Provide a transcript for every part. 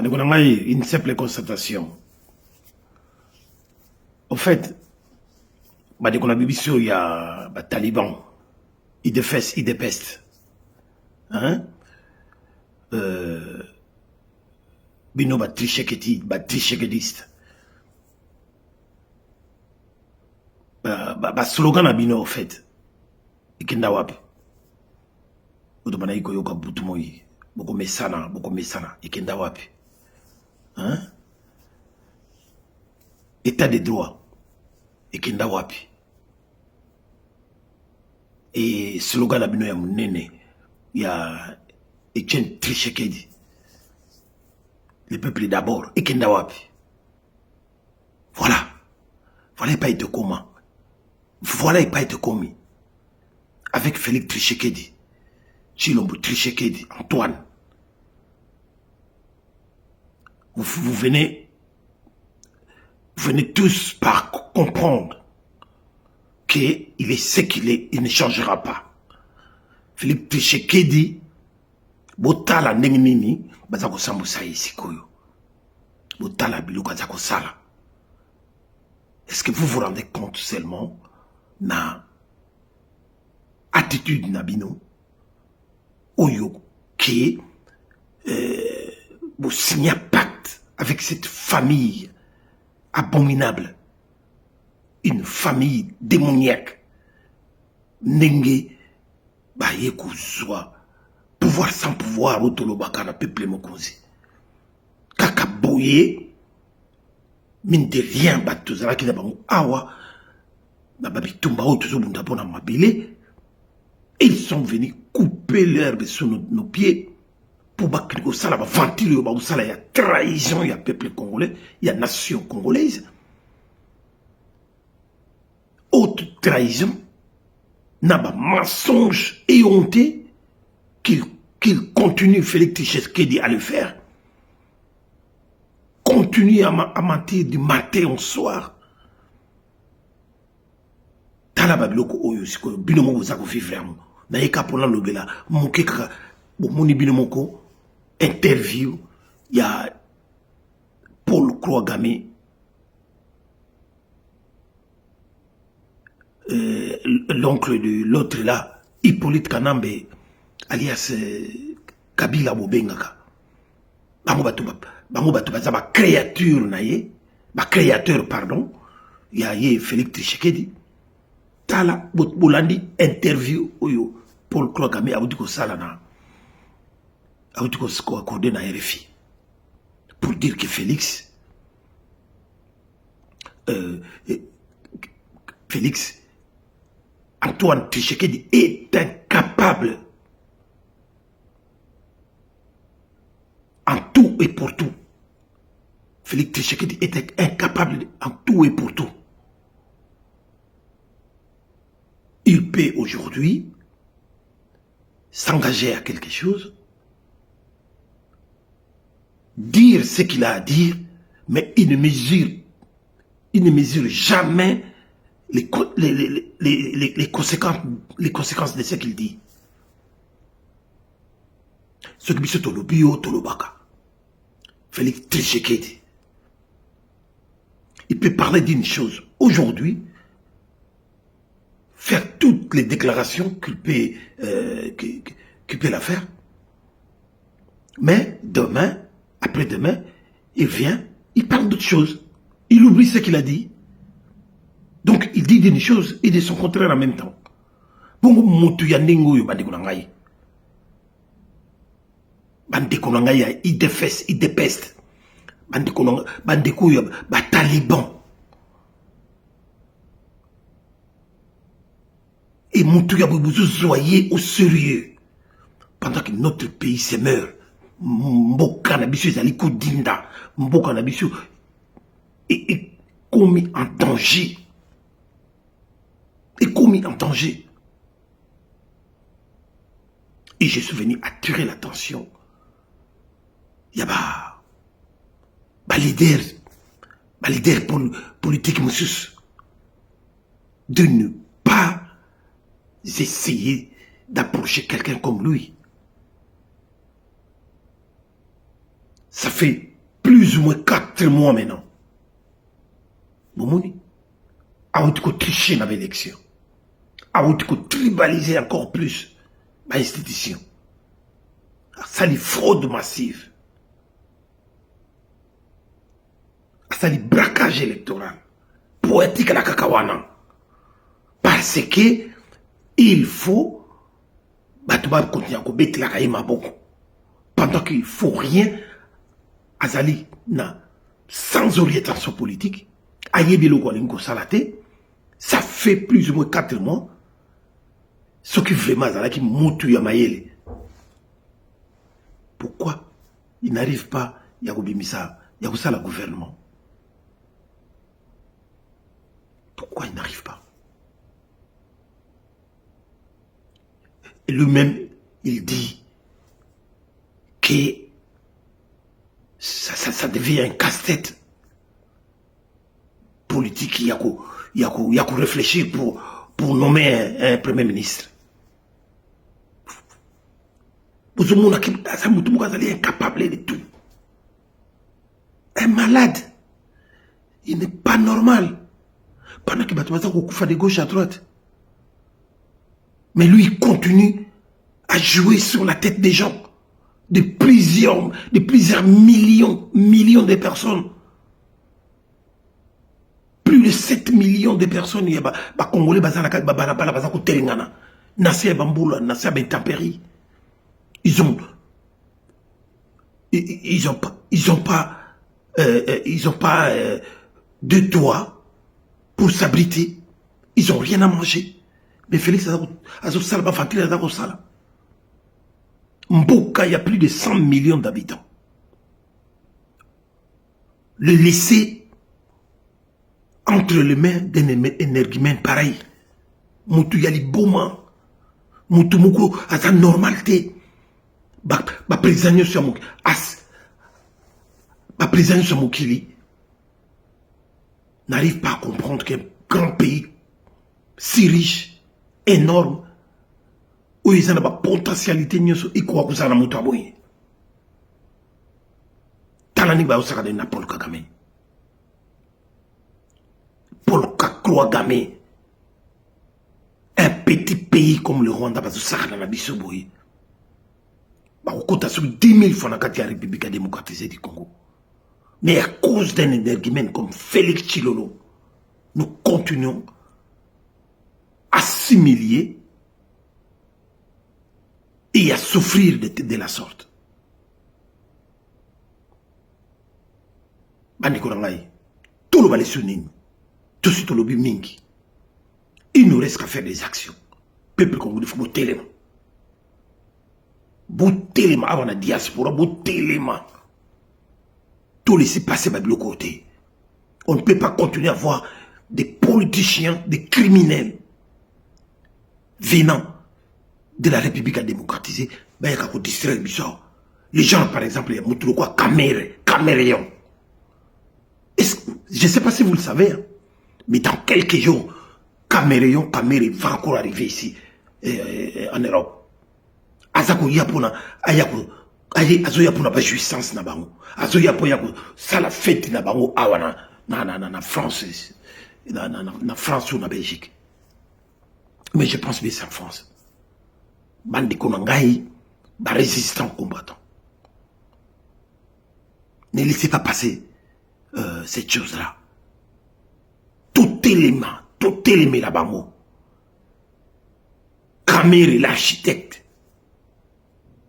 Une simple constatation. Au fait, il y a des talibans. Ils dépestent. Hein? Bino trichekediste. Slogan à Bino, au fait. Ikindawapi. Udomana iko yoka butumoyi. Boko mesana. Ikindawapi. Hein? État de droit. Ikindawapi. Et slogan à Bino ya munene. Il y a Etienne Trichekedi. Le peuple d'abord. Ikindawapi. Voilà. Voilà, il pas été comment. Voilà, il pas été commis. Avec Félix Trichekedi. Chilombo Trichekedi. Antoine. Vous venez tous par comprendre qu'il est ce qu'il est, il ne changera pas. Félix Trichekedi, botala nenginini, bazako sambusa isikoyo. Botala biluka zako sala. Est-ce que vous vous rendez compte seulement na attitude nabino oyo qui vous signez pacte avec cette famille abominable, une famille démoniaque, nenge baye kuzwa pouvoir sans pouvoir otolobaka na peuple mokonzi kaka boye mine de rien batozalaki na bango awa na babitumba oyo tozobunda mpona mabele. Ils sont venus couper l'herbe sous nos pieds pour que ça la ventile, il y a trahison, il y a peuple congolais, il y a nation congolaise. Haute trahison, n'a pas mensonge et honté qu'il continue Félix Tshisekedi à le faire. Continue à mentir du matin au soir. Tala babiloko oyo siko bino mo bozako vivre na yeka pona lobela mokeka moni bino moko interview ya Paul Kouagame l'oncle de l'autre là Hippolyte Kanambe alias Kabila Bobengaka bango batu baza ba créature na ye ba créateur pardon ya ye Félix Tshisekedi. Tala bolandi interview oyo Paul Kouagame abudi ko sala na abudi ko accordé na RFI pour dire que Félix Antoine Tshisekedi est incapable en tout et pour tout. Félix Tshisekedi est incapable en tout et pour tout. Il peut aujourd'hui s'engager à quelque chose, dire ce qu'il a à dire, mais il ne mesure jamais les conséquences de ce qu'il dit. Ce qui est Tolobio, Tolobaka, Félix Tshisekedi, il peut parler d'une chose aujourd'hui, faire toutes les déclarations qu'il peut la faire. Mais demain, après-demain, il vient, il parle d'autre chose. Il oublie ce qu'il a dit. Donc, il dit d'une chose et de son contraire en même temps. Bongo mutu ya ndingo yo bandeko na ngai. Bandeko na ngai il dépeste. Bandeko yo ba taliban. Et Moutouya Boubouzo, soyez au sérieux. Pendant que notre pays se meurt, Mboka Nabiso Zaliko Dinda, Mboka Nabiso est commis en danger. Est commis en danger. Et je suis venu attirer l'attention. Il y a leader politique, monsieur, de ne pas essayer d'approcher quelqu'un comme lui. Ça fait plus ou moins 4 mois maintenant. Vous a eu tricher dans l'élection. A eu tribaliser encore plus l'institution. Ça les fraude massive. Ça les braquage électoral. Poétique à la cacawana. Parce que il faut continuer à mettre la caïma beaucoup. Pendant qu'il ne faut rien, Azali sans orientation politique, ça fait plus ou moins 4 mois, ce qui vraiment Azali qui monte à Mayele. Pourquoi il n'arrive pas à ça le gouvernement? Pourquoi il n'arrive pas? Et lui-même, il dit que ça devient un casse-tête politique. Il y a qu'à réfléchir pour nommer un premier ministre. Vous est incapable de tout. Un malade, il n'est pas normal. Pendant qu'il va faire de gauche à droite. Mais lui, il continue à jouer sur la tête des gens. De plusieurs millions de personnes. Plus de 7 millions de personnes. Il y a des Congolais qui sont Nasser Bamboula, Nasser Bentempéry. Ils ont pas de toit pour s'abriter. Ils n'ont rien à manger. Mais Félix Azosala Fantile Azosala. Mboka, il y a plus de 100 millions d'habitants. Le laisser entre les mains d'un énergumène pareil. Moutou Yali Bouma. Moutou Moukou à sa normalité. Ma prisonnier sur mon Moukili n'arrive pas à comprendre qu'un grand pays si riche, énorme, où ils ont la potentialité et quoi que ça n'a pas de Talani ba osaka de Paul Kagame. Paul Kagame. Un petit pays comme le Rwanda, parce que ça n'a pas de on compte sur 10 000 francs dans la République démocratisée du Congo. Mais à cause d'un énergumène comme Félix Tshilolo, nous continuons à s'humilier et à souffrir de la sorte. Tout le balai sunni, tout ce que le mingi. Il nous reste qu'à faire des actions. Peuple congolais, il faut téléma. Téléma avant la diaspora, téléma. Tout laisser passer de l'autre côté. On ne peut pas continuer à voir des politiciens, des criminels venant de la République à démocratiser. Il y a qu'à distraire les gens, par exemple, il y a Moutouloukoua, Caméréon. Je ne sais pas si vous le savez, hein, mais dans quelques jours, Caméré va encore arriver ici, en Europe. Azako yapona, azo yapona pas jouissance na bango. Azo yapona ça la fête na bango awana na France, na France ou na Belgique. Mais je pense bien c'est en France. Bandi konangai, ba résistant combattant. Ne laissez pas passer cette chose-là. Tout élément là-bas. Caméré, l'architecte.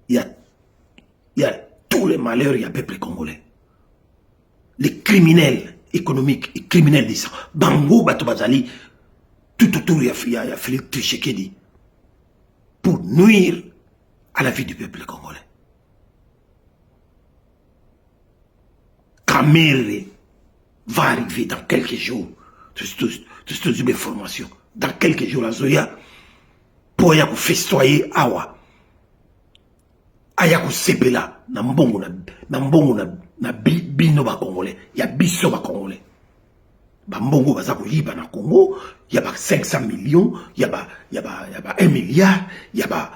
Il y a tous les malheurs, il y a le peuple congolais. Les criminels économiques et criminels disant Bango Batobazali, tout autour, il y a Félix Tshisekedi pour nuire à la vie du peuple congolais. Caméré va arriver dans quelques jours. C'est une information. Dans quelques jours, la Zoya, pour y festoyer Awa. Ayako sepela, na mbongo na bino ba Congolais. Ya biso ba Congolais. Ba mbongo baza ko yiba na Congo, y a 500 millions, y a 1 milliard, y a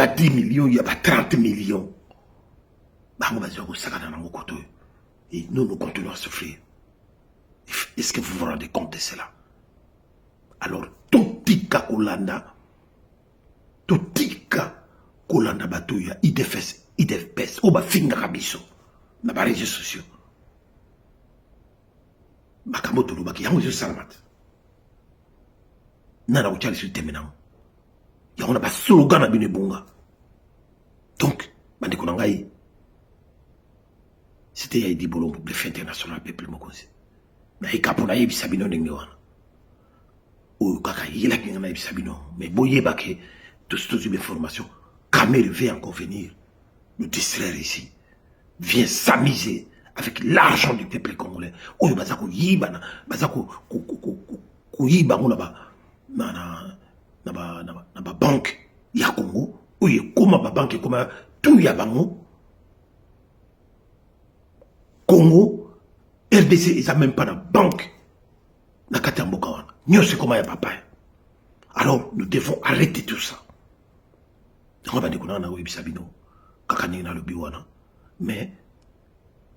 10 millions, y a 30 millions. Et nous continuons à souffrir. Est-ce que vous vous rendez compte de cela? Alors, tout tika kolanda batuya, idefes, oba finga rabiso, na ba réseaux sociaux. Makamoto lubaki, yango yo salamat. Nana uchali su temenang. Yango na ba slogan na bine bunga. Donc, bandeko na ngai, c'était Yaidi Bolon pour le fait international peuple mokonzi. Na ikapo na yebi sabino ndenge wana. Ou kaka yela kinga na yebi sabino, mais boye bake toutes les informations. Kamel vient encore venir nous distraire ici. Vient s'amuser avec l'argent du peuple congolais. Ou bazako yibana, bazako yiba na ba banque ya Congo. Ou yekoma ba banque koma tout ya bango. Congo, RDC, ils n'ont même pas de banque. Alors, nous devons arrêter tout ça. Mais,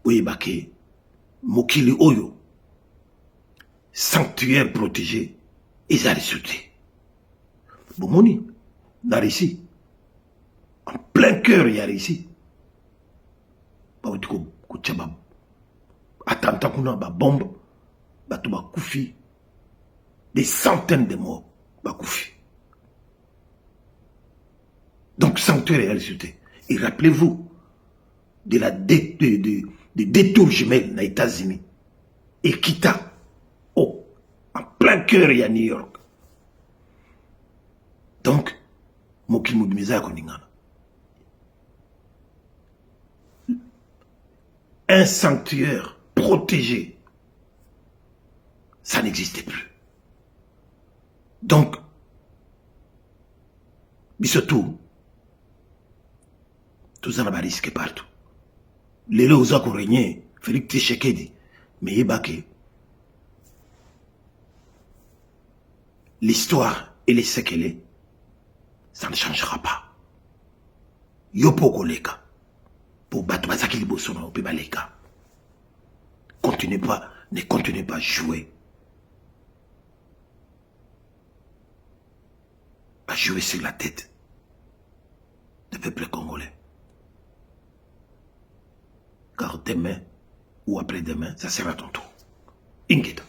Oyebake, Mokili Oyo, sanctuaire protégé, ils ont ressuscité. Bomoni, n'a réussi. En plein cœur, il y a réussi. Attentat kuna ba bombe bato ba koufi des centaines de morts ba koufi. Donc sanctuaire est résulté. Et rappelez-vous de la des détours jumelles aux États-Unis et Kita en plein cœur il y a New York. Donc moki mudimiza koningana. Un sanctuaire protégé, ça n'existait plus. Donc, mais surtout, tout ça n'a pas risqué partout. Les lois ont régné, Félix Tshisekedi, mais Yébake, l'histoire et les séquelles, ça ne changera pas. Yopo koleka. Pour battre Bazaki Liboso au Pébaleka. Ne continuez pas à jouer. À jouer sur la tête du peuple congolais. Car demain ou après-demain, ça sera ton tour. Ingeta.